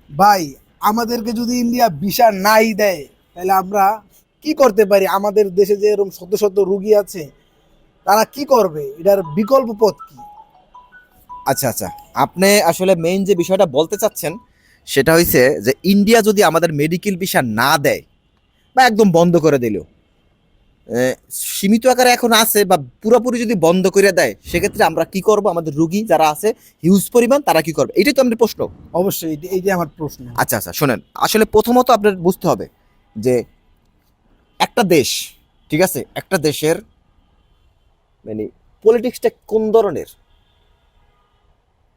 ভাই, আমাদেরকে যদি ইন্ডিয়া ভিসা নাই দেয় তাহলে আমরা কি করতে পারি? আমাদের দেশে যে এরকম শত শত রুগী আছে, তারা কি করবে? এটার বিকল্প পথ কি? আচ্ছা আচ্ছা, আপনি আসলে মেইন যে বিষয়টা বলতে চাচ্ছেন সেটা হইছে যে ইন্ডিয়া যদি আমাদের মেডিকেল ভিসা না দেয় বা একদম বন্ধ করে দিল, আহ, সীমিত আকারে এখন আছে বা পুরোপুরি যদি বন্ধ করে দেয়, সেক্ষেত্রে আমরা কি করব? আমাদের রুগী যারা আছে হিউজ পরিমাণ, তারা কি করবে? এটাই তো আমাদের প্রশ্ন। অবশ্যই এই যে আমার প্রশ্ন। আচ্ছা আচ্ছা, শোনেন, আসলে প্রথমত আপনার বুঝতে হবে যে একটা দেশ, ঠিক আছে, একটা দেশের মানে পলিটিক্সটা কোন ধরনের,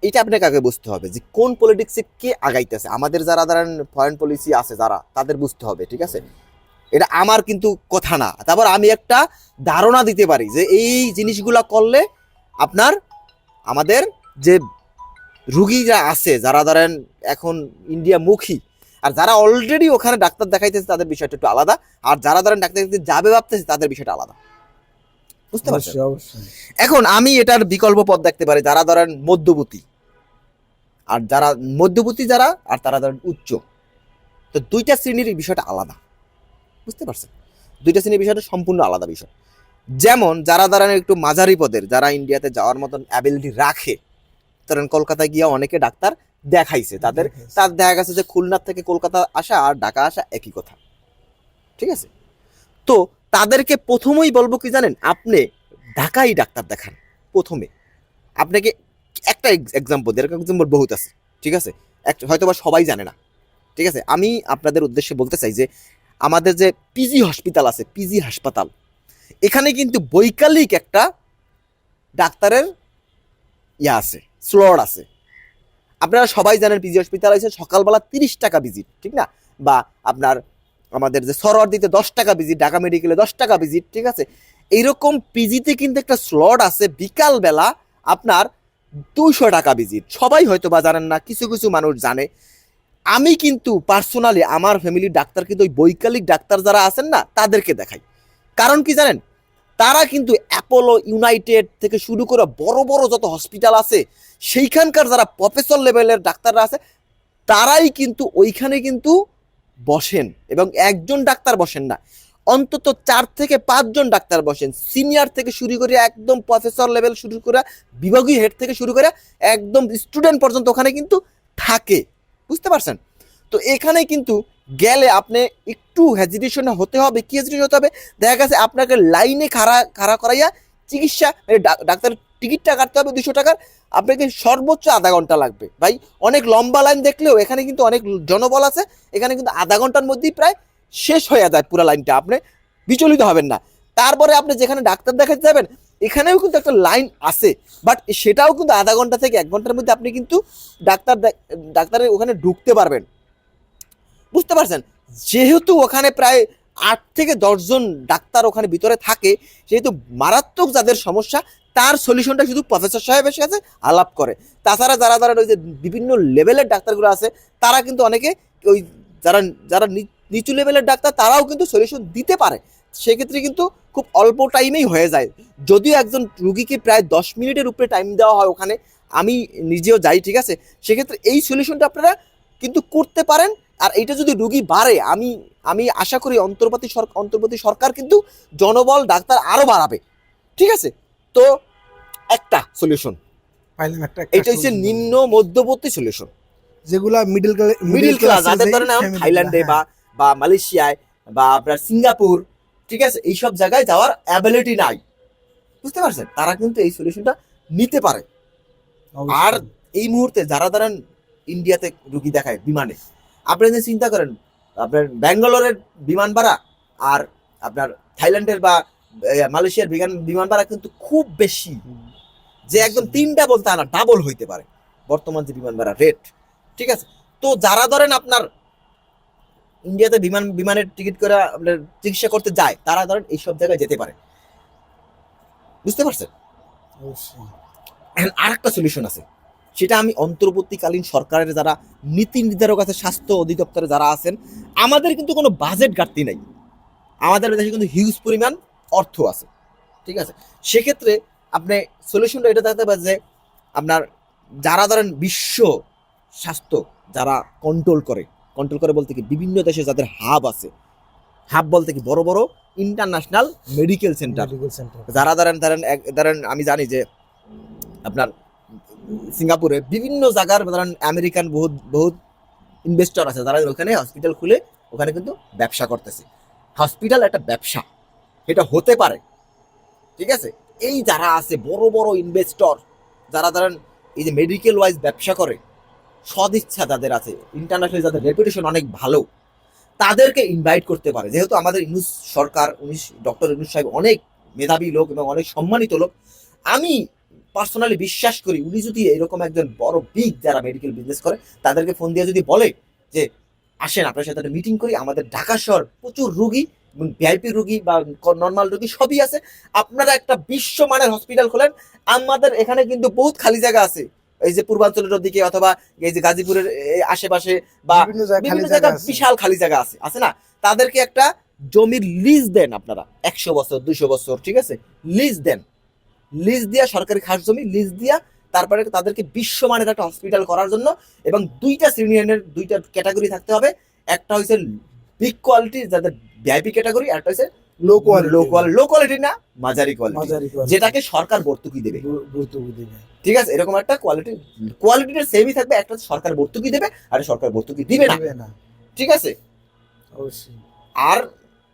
এটা আপনাকে আগে বুঝতে হবে যে কোন পলিটিক্সে কে আগাইতেছে। আমাদের যারা ধরেন ফরেন পলিসি আছে যারা, তাদের বুঝতে হবে, ঠিক আছে? এটা আমার কিন্তু কথা না, তারপর আমি একটা ধারণা দিতে পারি যে এই জিনিসগুলা করলে আপনার আমাদের যে রুগীরা আছে যারা ধরেন এখন ইন্ডিয়া মুখী, আর যারা অলরেডি ওখানে ডাক্তার দেখাইতেছে তাদের বিষয়টা একটু আলাদা, আর যারা ধরেন ডাক্তার দেখতে যাবে ভাবতেছে তাদের বিষয়টা আলাদা। বুঝতে পারছেন? অবশ্যই অবশ্যই। এখন আমি এটার বিকল্প পথ দেখতে পারি, যারা ধরেন মধ্যবর্তী, আর যারা মধ্যবর্তী যারা, আর তারা ধরেন উচ্চ, তো দুইটা শ্রেণীর এই বিষয়টা আলাদা। বুঝতে পারছেন? দুইটা শ্রেণীর বিষয়টা সম্পূর্ণ আলাদা বিষয়। যেমন যারা ধরেন একটু মাঝারি পদের, যারা ইন্ডিয়াতে যাওয়ার মতন অ্যাবিলিটি রাখে, ধরেন কলকাতায় গিয়ে অনেকে ডাক্তার দেখাইছে, তাদের তার দেখা গেছে যে খুলনার থেকে কলকাতা আসা আর ঢাকা আসা একই কথা, ঠিক আছে? তো তাদেরকে প্রথমেই বলবো কি জানেন, আপনি ঢাকায় ডাক্তার দেখান প্রথমে। আপনাকে একটা এক্সাম্পল, এরকম এক্সাম্পল বহুত আছে, ঠিক আছে? হয়তো বা সবাই জানে না, ঠিক আছে? আমি আপনাদের উদ্দেশ্যে বলতে চাই যে আমাদের যে পিজি হসপিটাল আছে, পিজি হাসপাতাল, এখানে কিন্তু বৈকালিক একটা ডাক্তারের ইয়া আছে, স্লট আছে। আপনারা সবাই জানেন পিজি হসপিটাল আছে সকালবেলা 30 টাকা ভিজিট, ঠিক না? বা আপনার আমাদের যে সরোয়ার্দিতে 10 টাকা ভিজিট, ঢাকা মেডিকেলে 10 টাকা ভিজিট, ঠিক আছে? এইরকম পিজিতে কিন্তু একটা স্লট আছে বিকালবেলা আপনার 200 টাকা ভিজিট। সবাই হয়তো বা জানেন না, কিছু কিছু মানুষ জানে। আমি কিন্তু পার্সোনালি আমার ফ্যামিলির ডাক্তার কিন্তু ওই বৈকালিক ডাক্তার যারা আছেন না, তাদেরকে দেখাই। কারণ কি জানেন, তারা কিন্তু অ্যাপোলো ইউনাইটেড থেকে শুরু করে বড় বড় যত হসপিটাল আছে, সেইখানকার যারা প্রফেসর লেভেলের ডাক্তাররা আছে, তারাই কিন্তু ওইখানে কিন্তু বসেন, এবং একজন ডাক্তার বসেন না, অন্তত 4 থেকে 5 জন ডাক্তার বসেন, সিনিয়র থেকে শুরু করে একদম প্রফেসর লেভেল শুরু করে, বিভাগীয় হেড থেকে শুরু করে একদম স্টুডেন্ট পর্যন্ত ওখানে কিন্তু থাকে। বুঝতে পারছেন? তো এখানে কিন্তু গেলে আপনি একটু হেজিটেশন হতে হবে। কি হেজিটেশন হতে হবে? দেখা গেছে আপনাকে লাইনে খাড়া খাড়া করাইয়া চিকিৎসা, ডাক্তার টিকিটটা কাটতে হবে 200 টাকার, আপনাকে সর্বোচ্চ আধা ঘন্টা লাগবে ভাই। অনেক লম্বা লাইন দেখলেও এখানে কিন্তু অনেক জনবল আছে, এখানে কিন্তু আধা ঘন্টার মধ্যেই প্রায় শেষ হয়ে যায় পুরো লাইনটা। আপনি বিচলিত হবেন না। তারপরে আপনি যেখানে ডাক্তার দেখাতে যাবেন, এখানেও কিন্তু একটা লাইন আছে, বাট সেটাও কিন্তু আধা ঘন্টা থেকে 1 ঘন্টার মধ্যে আপনি কিন্তু ডাক্তারের ওখানে ঢুকতে পারবেন। বুঝতে পারছেন? যেহেতু ওখানে প্রায় 8 থেকে 10 জন ডাক্তার ওখানে ভিতরে থাকে, সেহেতু মারাত্মক যাদের সমস্যা, তার সলিউশনটা শুধু প্রফেসর সাহেবের সাথে আলাপ করে। তাছাড়া যারা যারা ওই যে বিভিন্ন লেভেলের ডাক্তারগুলো আছে, তারা কিন্তু অনেকে ওই যারা যারা নিচু লেভেলের ডাক্তার, তারাও কিন্তু সলিউশন দিতে পারে। সেক্ষেত্রে কিন্তু খুব অল্প টাইমেই হয়ে যায়। যদিও একজন রুগীকে প্রায় 10 মিনিটের উপরে টাইম দেওয়া হয় ওখানে, আমি নিজেও যাই, ঠিক আছে? সেক্ষেত্রে এই সলিউশনটা আপনারা কিন্তু করতে পারেন। আর এইটা যদি রুগী বাড়ে, আমি আমি আশা করি অন্তর্বর্তী সরকার কিন্তু জনবল ডাক্তার আরো বাড়াবে, ঠিক আছে? তো একটা সলিউশন, পাইলাম একটা এটা হচ্ছে নিম্ন মধ্যবর্তী সলিউশন। যেগুলা মিডিল ক্লাস যাদের যে ধরেন এখন ফ্যামিলি গুলা, থাইল্যান্ডে হ্যাঁ। বা বা মালয়েশিয়ায় বা আপনার সিঙ্গাপুর, ঠিক আছে, এইসব জায়গায় যাওয়ার অ্যাবিলিটি নাই, বুঝতে পারছেন? তারা কিন্তু এই সলিউশনটা নিতে পারে। আর অবশ্যই। এই মুহূর্তে যারা ধরেন ইন্ডিয়াতে রুগী দেখায় বিমানে, আপনি যদি চিন্তা করেন, আপনার ব্যাঙ্গালোরের বিমান ভাড়া আর আপনার থাইল্যান্ডের বা মালয়েশিয়ার বিমান ভাড়া কিন্তু খুব বেশি, যে একদম 3 ডাবল তা না, ডাবল হইতে পারে বর্তমান যে বিমান ভাড়া রেট, ঠিক আছে? তো যারা ধরেন আপনার ইন্ডিয়াতে বিমানের টিকিট করে আপনার চিকিৎসা করতে যায়, তারা ধরেন এইসব জায়গায় যেতে পারে। বুঝতে পারছেন? অবশ্যই। এখন আর একটা সলিউশন আছে, সেটা আমি অন্তর্বর্তীকালীন সরকারের যারা নীতি নির্ধারক আছে, স্বাস্থ্য অধিদপ্তরে যারা আছেন, আমাদের কিন্তু কোনো বাজেট ঘাটতি নাই, আমাদের দেশে কিন্তু হিউজ পরিমাণ অর্থ আছে, ঠিক আছে? সেক্ষেত্রে আপনি সলিউশনটা এটা থাকতে পারে যে আপনার যারা ধরেন বিশ্ব স্বাস্থ্য যারা কন্ট্রোল করে বলতে কি বিভিন্ন দেশে যাদের হাব আছে, হাব বলতে কি বড় বড় international medical centre, medical centre. যারা ধরেন আমি জানি যে আপনার সিঙ্গাপুরে বিভিন্ন জায়গার ধরেন আমেরিকান বহুত বহুত ইনভেস্টর আছে, যারা ওখানে হসপিটাল খুলে ওখানে কিন্তু ব্যবসা করতেছে। হসপিটাল একটা ব্যবসা, এটা হতে পারে, ঠিক আছে। এই যারা আছে বড় বড় ইনভেস্টর, যারা ধরেন এই যে মেডিকেল ওয়াইজ ব্যবসা করে, সদিচ্ছা যাদের আছে, ইন্টারন্যাশনাল যাদের রেপুটেশন অনেক ভালো, তাদেরকে ইনভাইট করতে পারে। যেহেতু আমাদের ইউনূস সরকার, ডক্টর ইউনূস সাহেব অনেক মেধাবী লোক এবং অনেক সম্মানিত লোক, আমি পার্সোনালি বিশ্বাস করি উনি যদি এরকম একজন বড় বিগ যারা মেডিকেল বিজনেস করে তাদেরকে ফোন দিয়ে যদি বলে যে আসেন আপনার সাথে একটা মিটিং করি, আমাদের ঢাকা শহর প্রচুর রুগী এবং ভিআইপি রুগী বা নর্মাল রুগী সবই আছে, আপনারা একটা বিশ্বমানের হসপিটাল খোলেন, আমাদের এখানে কিন্তু বহুত খালি জায়গা আছে, এই যে পূর্বাঞ্চলের দিকে অথবা এই যে গাজীপুরের আশেপাশে বা বিভিন্ন জায়গায় বিশাল খালি জায়গা আছে আছে না, তাদেরকে একটা জমির লিজ দেন আপনারা, 100 বছর 200 বছর, ঠিক আছে, লিজ দেন, লিজ দিয়া সরকারি খাস জমি লিজ দিয়া তারপরে তাদেরকে বিশ্বমানের একটা হসপিটাল করার জন্য, এবং দুইটা সিনিয়রের দুইটা ক্যাটাগরি থাকতে হবে, একটা হচ্ছে বিগ কোয়ালিটি যাদের ভিআইপি ক্যাটাগরি, আর একটা হচ্ছে লো কোয়ালিটি, লো কোয়ালিটি না মাঝারি কোয়ালিটি, যেটাকে সরকার ভর্তুকি দেবে, ঠিক আছে। এরকম একটা কোয়ালিটিটা সেমই থাকবে, একটা সরকার ভর্তুকি দেবে আর সরকার ভর্তুকি দিবে না, ঠিক আছে। অবশ্যই। আর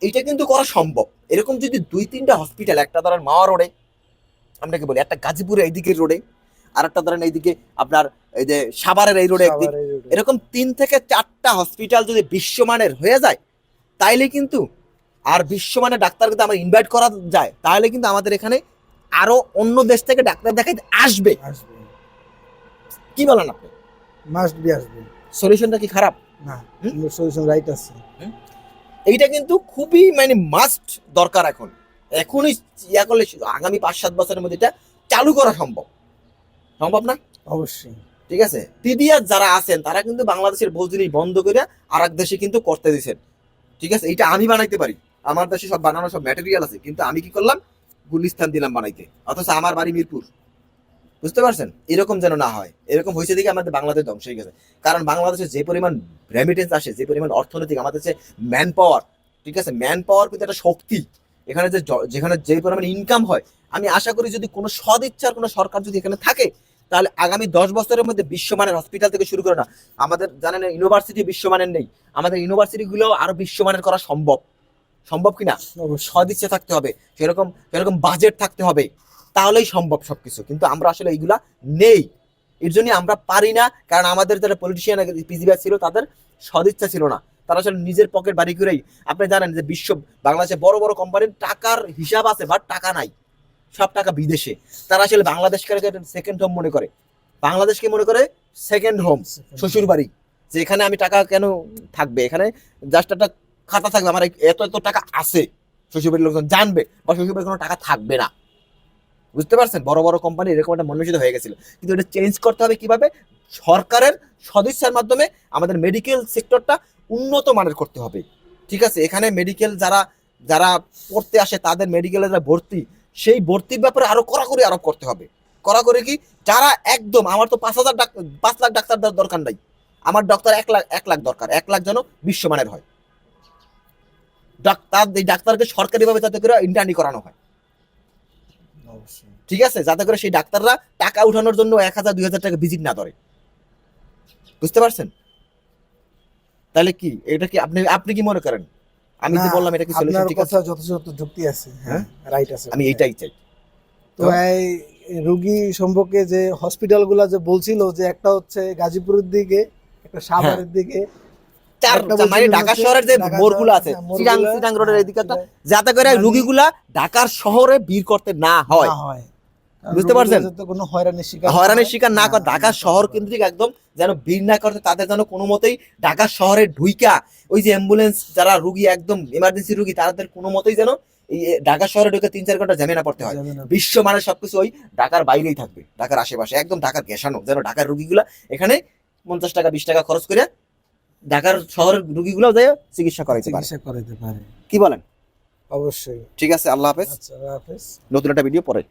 এটা কিন্তু করা সম্ভব। এরকম যদি 2-3টা হসপিটাল, একটা ধরেন মাওয়া রোডে আপনাকে বলি, একটা গাজীপুরে এইদিকের রোডে, আর একটা ধরেন এইদিকে আপনার এই যে সাভারের এই রোডে একদিক, এরকম 3 থেকে 4টা হসপিটাল যদি বিশ্বমানের হয়ে যায়, তাইলে কিন্তু আর বিশ্বমানের ডাক্তার কিন্তু আমরা ইনভাইট করা যায়, তাহলে কিন্তু আমাদের এখানে আরো অন্য দেশ থেকে ডাক্তার দেখাইতে আসবে। কি বলেন আপনি? মাস্ট বি আসবে। সলিউশনটা কি খারাপ না? সলিউশন রাইট আছে। এইটা কিন্তু খুবই মানে মাস্ট দরকার এখন, এখনই ইয়া করলে আগামী 5-7 বছরের মধ্যে এটা চালু করা সম্ভব না? অবশ্যই। ঠিক আছে। পিডিআর যারা আছেন তারা কিন্তু বাংলাদেশের বহু জিনিস বন্ধ করে আরেক দেশে কিন্তু করতে দিচ্ছেন, ঠিক আছে। এটা আমি বানাইতে পারি, আমার দেশে সব বানানো সব ম্যাটেরিয়াল আছে, কিন্তু আমি কি করলাম গুলিস্তান দিলাম বানাইতে, অথচ আমার বাড়ি মিরপুর। বুঝতে পারছেন? এরকম যেন না হয়। এরকম হয়েছে দেখে আমাদের বাংলাদেশ ধ্বংস হয়ে গেছে। কারণ বাংলাদেশে যে পরিমাণ রেমিটেন্স আসে, যে পরিমাণ অর্থনৈতিক আমাদের যে ম্যান পাওয়ার, ঠিক আছে, ম্যান পাওয়ার কিন্তু একটা শক্তি, এখানে যেখানে যে পরিমাণ ইনকাম হয়, আমি আশা করি যদি কোনো সদিচ্ছার কোনো সরকার যদি এখানে থাকে, তাহলে আগামী 10 বছরের মধ্যে বিশ্বমানের হসপিটাল থেকে শুরু করে না, আমাদের জানেন ইউনিভার্সিটি বিশ্বমানের নেই, আমাদের ইউনিভার্সিটিগুলো আরো বিশ্বমানের করা সম্ভব কিনা? সদিচ্ছা থাকতে হবে, সেরকম বাজেট থাকতে হবে, তাহলেই সম্ভব সবকিছু। কিন্তু আমরা আসলে এইগুলা নেই, এর জন্য আমরা পারি না। কারণ আমাদের যারা পলিটিশিয়ান পিজিবিআর ছিল তাদের সদিচ্ছা ছিল না, তারা আসলে নিজের পকেট বাড়ি করেই, আপনি জানেন যে বাংলাদেশে বড় বড় কোম্পানির টাকার হিসাব আছে বাট টাকা নাই, সব টাকা বিদেশে। তারা আসলে বাংলাদেশকে সেকেন্ড হোম মনে করে, বাংলাদেশকে মনে করে সেকেন্ড হোম, শ্বশুর বাড়ি, যে এখানে আমি টাকা কেন থাকবে, এখানে জাস্ট একটা খাতা থাকবে, আমার এত এত টাকা আছে, শ্বশুরবাড়ির লোকজন জানবে, বা শ্বশুরবাড়ির কোনো টাকা থাকবে না। বুঝতে পারছেন? বড় বড় কোম্পানি এরকম একটা মনোনীত হয়ে গেছিল, কিন্তু এটা চেঞ্জ করতে হবে কিভাবে? সরকারের সদিচ্ছার মাধ্যমে আমাদের মেডিকেল সেক্টরটা উন্নত মানের করতে হবে, ঠিক আছে। এখানে মেডিকেল যারা পড়তে আসে তাদের মেডিকেলের যারা ভর্তি, সেই ভর্তির ব্যাপারে আরো কড়াকড়ি আরোপ করতে হবে। কড়াকড়ি কি? যারা একদম, আমার তো 5 লাখ ডাক্তার দরকার নাই, আমার ডক্টর 1 লাখ দরকার, 1 লাখ যেন বিশ্বমানের হয় ডাক্তার। এই ডাক্তারকে সরকারিভাবে যাতে করে ইন্টার্নি করানো হয়, ঠিক আছে, যাতে করে সেই ডাক্তাররা টাকা উঠানোর জন্য 1000-2000 টাকা ভিজিট না ধরে। বুঝতে পারছেন? তাহলে কি এটা কি আপনি কি মনে করেন? আমি যে বললাম এটা কি সলিউশন? ঠিক আছে, যথাযথ যুক্তি আছে, হ্যাঁ রাইট আছে, আমি এটাই চাই। তো এই রোগী সম্পর্কে যে হসপিটালগুলো যে বলছিল, যে একটা হচ্ছে গাজীপুরের দিকে, একটা সাভারের দিকে, মানে ঢাকা শহরের যে মোড়গুলো আছে, চিটাং রোডের এদিকে, যাতে করে রোগীগুলা ঢাকার শহরে ভিড় করতে না হয়। বুঝতে পারছেন? কোনো হয়রানির শিকার না করে, ঢাকা শহর কেন্দ্রিক একদম যেন ভিড় না করতে, তাদের যেন কোনো মতেই ঢাকা শহরে ঢুইকা ওই যে অ্যাম্বুলেন্স যারা রুগী একদম ইমার্জেন্সি রুগী, তাদের কোনো মতেই যেন এই ঢাকা শহরে ঢুকে 3-4 ঘন্টা জ্যামে না পড়তে হয়। বিশ্বমানের সবকিছু ওই ঢাকার বাইরেই থাকবে, ঢাকার আশেপাশে একদম ঢাকার ঘেঁষানো, যেন ঢাকার রুগীগুলা এখানে 50 টাকা 20 টাকা খরচ করে ঢাকার শহরের রুগীগুলো যায় চিকিৎসা করাইতে পারে। কি বলেন? অবশ্যই। ঠিক আছে, আল্লাহ হাফেজ। আচ্ছা, আল্লাহ হাফেজ। নতুন একটা ভিডিও পরে।